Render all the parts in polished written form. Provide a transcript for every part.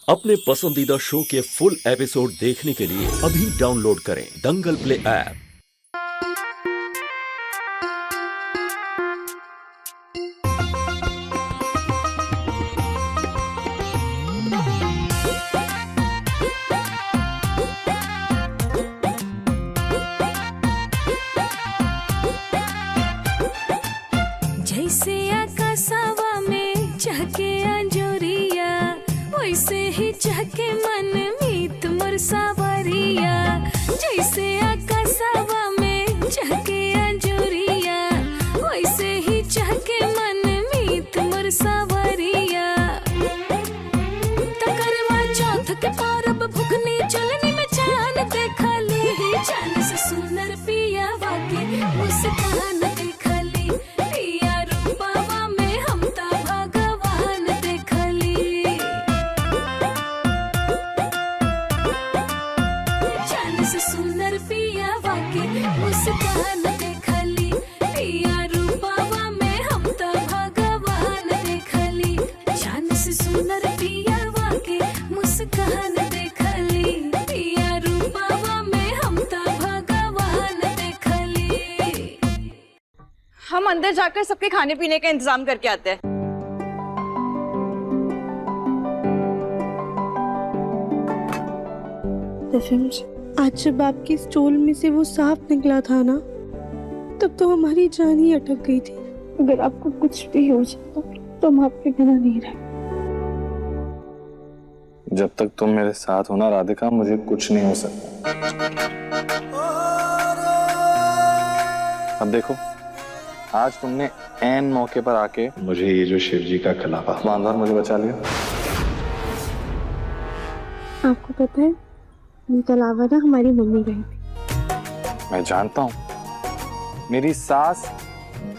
अपने पसंदीदा शो के फुल एपिसोड देखने के लिए अभी डाउनलोड करें दंगल प्ले ऐप। जैसे आकाशवा में चहके अंजोरिया, वैसे ही चहके मन मीत मोर सावरिया। जैसे आकाशवा में चहके अंजोरिया, वैसे ही चहके मन मीत मोर सावरिया। तकरवा चौथ के पारब भुखनी चलनी में चांद देखली, चांद से सुंदर पिया वाके मुस्कान देखली। पिया रूपवा में हम ता भगवान देखली। चांद से सुंदर पिया वाके मुस्कान देखली। पिया रूपवा में हम ता भगवान देखली। चांद से सुंदर पिया वाके मुस्कान देखली। पिया रूपवा में हम ता भगवान देखली। हम अंदर जाकर सबके खाने पीने का इंतजाम करके आते हैं। आज जब आपकी स्टोल में से वो सांप निकला था ना, तब तो हमारी जान ही अटक गई थी। अगर आपको कुछ भी हो जाता तो हम आपके बिना नहीं रहे। जब तक तुम मेरे साथ हो ना राधिका, मुझे कुछ नहीं हो सकता। अब देखो, आज तुमने ऐन मौके पर आके मुझे ये जो शिव जी का खिलाफा बांधा, मुझे बचा लिया। आपको पता है, तलावा ना हमारी मम्मी गई थी। मैं जानता हूँ, मेरी सास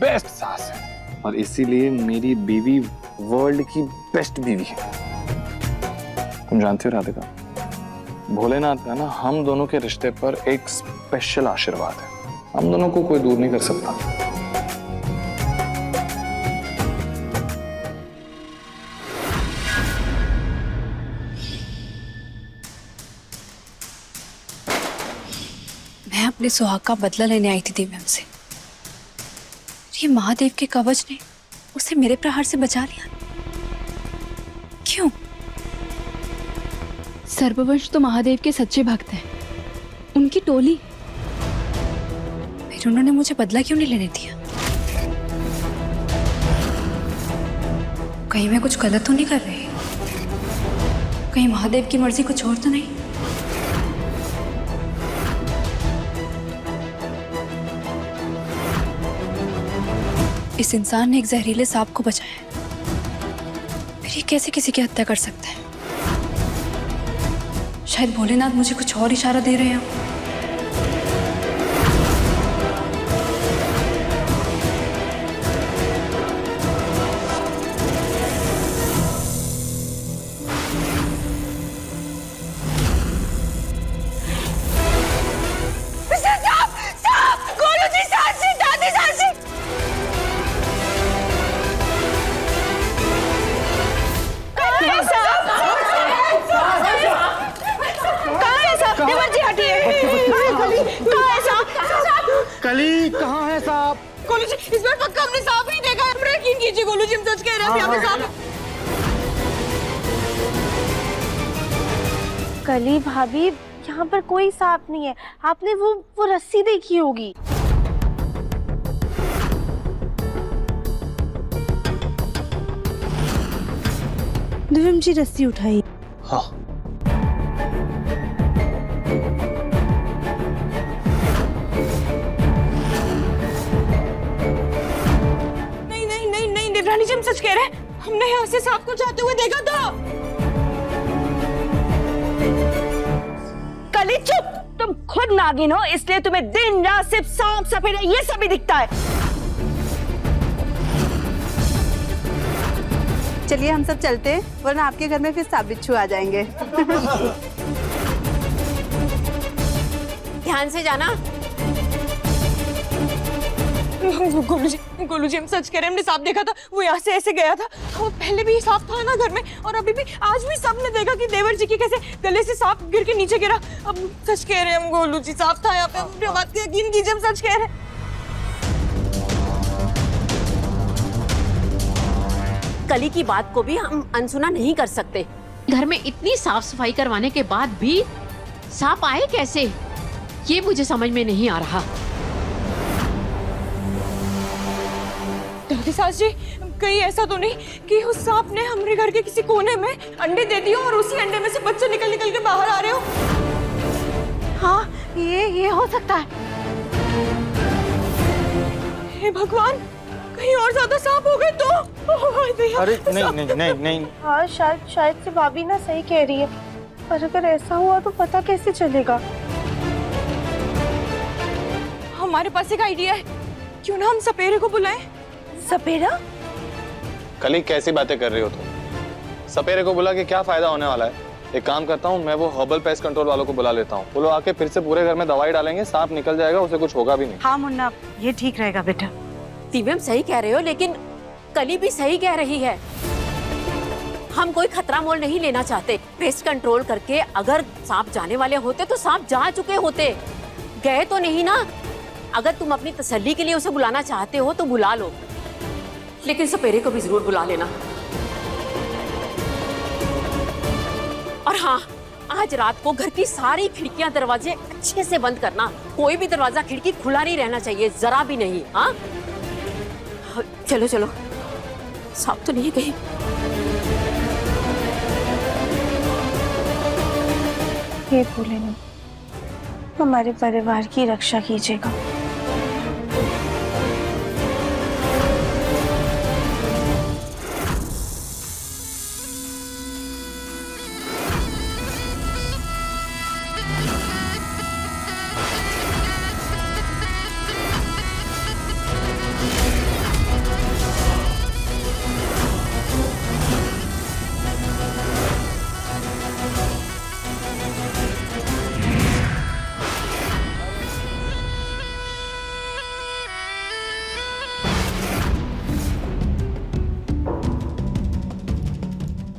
बेस्ट सास है और इसीलिए मेरी बीवी वर्ल्ड की बेस्ट बीवी है। तुम जानती हो राधिका, भोलेनाथ का ना हम दोनों के रिश्ते पर एक स्पेशल आशीर्वाद है। हम दोनों को कोई दूर नहीं कर सकता। मैं अपने सुहाग का बदला लेने आई थी दिव्यम से। ये महादेव के कवच ने उसे मेरे प्रहार से बचा लिया। क्यों? सर्ववंश तो महादेव के सच्चे भक्त हैं। उनकी टोली। फिर उन्होंने मुझे बदला क्यों नहीं लेने दिया? कहीं मैं कुछ गलत तो नहीं कर रही? कहीं महादेव की मर्जी कुछ और तो नहीं? इस इंसान ने एक जहरीले सांप को बचाया, फिर ये कैसे किसी की हत्या कर सकता है? शायद भोलेनाथ मुझे कुछ और इशारा दे रहे हैं। कली कहाँ है साहब? गोलू जी, इस बार पक्का हमने सांप नहीं देखा है। हमरा यकीन कीजिए गोलू जी, हम सच कह रहे हैं, यहाँ पे सांप है। कली भाभी, यहाँ पर कोई सांप नहीं है। आपने वो रस्सी देखी होगी। दिव्यम जी, रस्सी उठाइए। हाँ। रानी जी, हम सच कह रहे हैं, हमने यहाँ से सांप को जाते हुए देखा था। कली चुप! तुम खुद नागिन हो, इसलिए तुम्हें दिन रात सिर्फ सांप सफेदा ये सभी दिखता है। चलिए हम सब चलते हैं, वरना आपके घर में फिर सांप बिच्छू आ जाएंगे। ध्यान से जाना। गोलू जी हम सच कह रहे हैं, हमने सांप देखा था, वो यहाँ से ऐसे गया था, वो पहले भी सांप था ना घर में, और अभी भी आज भी सबने देखा कि देवर जी की कैसे गले से सांप गिर के नीचे गिरा। अब सच कह रहे हैं हम गोलू जी, सांप था यहाँ पे, अपनी बात का यकीन कीजिए, हम सच कह रहे हैं। कली की बात को भी हम अनसुना नहीं कर सकते। घर में इतनी साफ सफाई करवाने के बाद भी सांप आए कैसे, ये मुझे समझ में नहीं आ रहा। दादी सास जी, कहीं ऐसा तो नहीं कि उस सांप ने हमारे घर के किसी कोने में अंडे दे दिए और उसी अंडे में से बच्चे निकल निकल के बाहर आ रहे हो? हाँ, ये हो सकता है। हे भगवान, कहीं और ज्यादा सांप हो गए तो? अरे नहीं। हाँ शायद से भाभी ना सही कह रही है, पर अगर ऐसा हुआ तो पता कैसे चलेगा? हमारे पास एक आइडिया है, क्यों ना हम सपेरे को बुलाएं? सपेरा? कली कैसी बातें कर रही हो तुम? सपेरे को बुला के क्या फायदा होने वाला है? एक काम करता हूँ, मैं वो हर्बल पेस्ट कंट्रोल वालों को बुला लेता हूँ, वो लोग आके फिर से पूरे घर में दवाई डालेंगे, सांप निकल जाएगा, उसे कुछ होगा भी नहीं। हाँ मुन्ना, ये ठीक रहेगा बेटा। दिव्यम सही कह रहे हो, लेकिन कली भी सही कह रही है। हम कोई खतरा मोल नहीं लेना चाहते। पेस्ट कंट्रोल करके अगर सांप जाने वाले होते तो सांप जा चुके होते, गए तो नहीं ना। अगर तुम अपनी तसल्ली के लिए उसे बुलाना चाहते हो तो बुला लो, लेकिन सपेरे को भी जरूर बुला लेना। और हाँ, आज रात को घर की सारी खिड़कियां दरवाजे अच्छे से बंद करना। कोई भी दरवाजा खिड़की खुला नहीं रहना चाहिए, जरा भी नहीं। हाँ चलो चलो, सांप तो नहीं है कहीं। हे भोलेनाथ, हमारे परिवार की रक्षा कीजिएगा।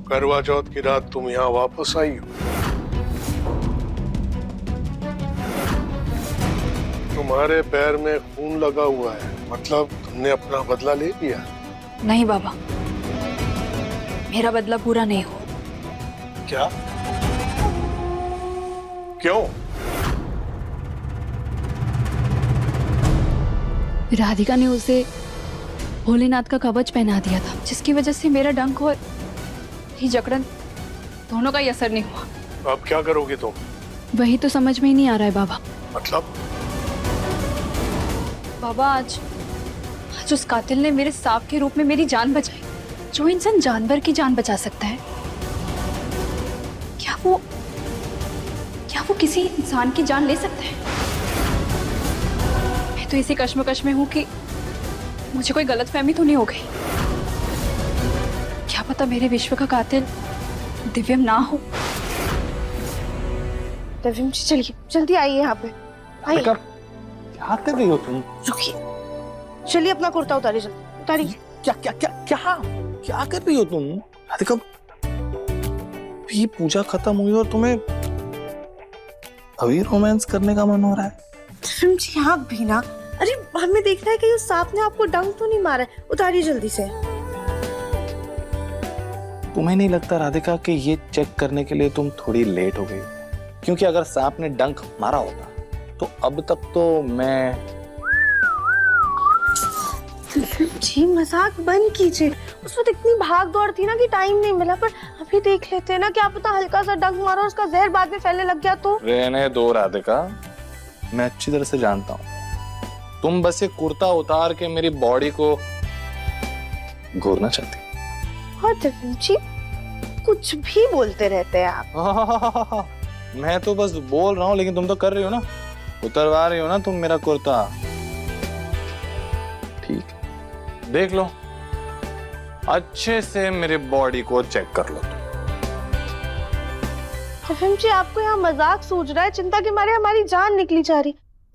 करवा चौथ की रात तुम यहाँ वापस आई हो। तुम्हारे पैर में खून लगा हुआ है, मतलब तुमने अपना बदला ले लिया? नहीं बाबा, मेरा बदला पूरा नहीं हो। क्या? क्यों? राधिका ने उसे भोलेनाथ का कवच पहना दिया था, जिसकी वजह से मेरा डंक और ये जकड़न दोनों का ही असर नहीं हुआ। अब क्या करोगे तुम? वही तो समझ में ही नहीं आ रहा है बाबा। मतलब? बाबा, आज उस कातिल ने मेरे सांप के रूप में मेरी जान बचाई। जो इंसान जानवर की जान बचा सकता है, क्या वो किसी इंसान की जान ले सकता है? मैं तो इसी कश्मकश में हूँ कि मुझे कोई गलतफहमी तो नहीं हो गई। क्या पता मेरे विश्व का कातिल दिव्यम ना हो। दिव्यम जी चलिए, जल्दी आइए यहाँ पे। आइए। क्या कर रही हो तुम? रुकिए, चलिए अपना कुर्ता उतारिए, जल्दी उतारिए। क्या कर रही हो तुम? राधिका, भी पूजा खत्म हुई और तुम्हें अभी रोमांस करने का मन हो रहा है? दिव्यम जी आप भी ना, अरे हमें देखना है कि उस सांप ने आपको डंक तो नहीं मारा है। उतारिए जल्दी से। तुम्हें नहीं लगता राधिका कि ये चेक करने के लिए तुम थोड़ी लेट हो गई? क्योंकि अगर सांप ने डंक मारा होता तो अब तक तो मैं... जी मजाक बंद कीजिए। उस वक्त इतनी भाग दौड़ थी ना कि टाइम नहीं मिला, पर अभी देख लेते हैं ना, क्या पता हल्का सा डंक मारा और उसका जहर बाद में फैलने लग गया तो। रहने दो राधिका, मैं अच्छी तरह से जानता हूँ। तुम बस ये कुर्ता उतार के मेरी बॉडी को घूरना चाहती। हाँ दिव्यम जी, कुछ भी बोलते रहते हैं आप। मैं तो बस बोल रहा हूँ, लेकिन तुम तो कर रही हो ना, उतरवा रही हो ना तुम मेरा कुर्ता। ठीक, देख लो, अच्छे से मेरी बॉडी को चेक कर लो। दिव्यम जी आपको यहाँ मजाक सूझ रहा है, चिंता के मारे हमारी जान निकली जा रही।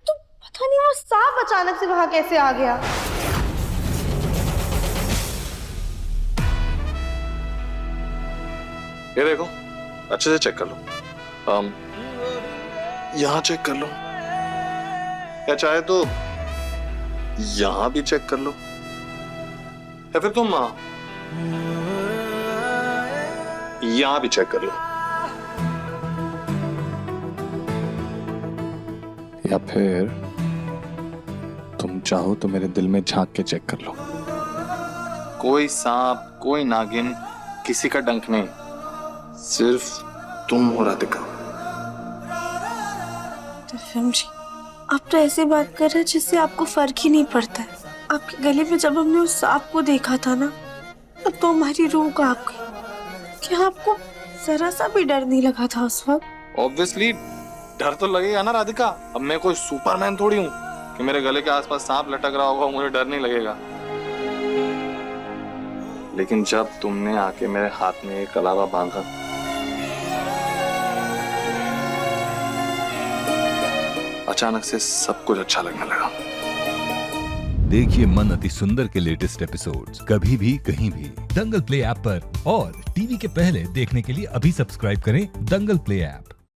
तो पता नहीं वो सांप अचानक से वहां कैसे आ गया। ये देखो, अच्छे से चेक कर लो। यहाँ चेक कर लो, या चाहे तो यहाँ भी चेक कर लो, या फिर तुम यहाँ भी चेक कर लो, या फिर तुम चाहो तो मेरे दिल में झांक के चेक कर लो। कोई सांप, कोई नागिन, किसी का डंक नहीं, सिर्फ तुम हो राधिका। दिव्यम जी, आप तो ऐसे बात कर रहे हैं जिससे आपको फर्क ही नहीं पड़ता है। आपके गले में जब हमने उस सांप को देखा था ना, तब तो हमारी रूह कांप गई। क्या आपको जरा सा भी डर नहीं लगा था उस वक्त? ऑब्वियसली डर तो लगेगा ना राधिका। अब मैं कोई सुपरमैन थोड़ी हूँ कि मेरे गले के आसपास सांप लटक रहा होगा मुझे डर नहीं लगेगा। लेकिन जब तुमने आके मेरे हाथ में एक कलावा बांधा, अचानक से सब कुछ अच्छा लगने लगा। देखिए मन अति सुंदर के लेटेस्ट एपिसोड्स कभी भी कहीं भी दंगल प्ले ऐप पर, और टीवी के पहले देखने के लिए अभी सब्सक्राइब करें दंगल प्ले ऐप।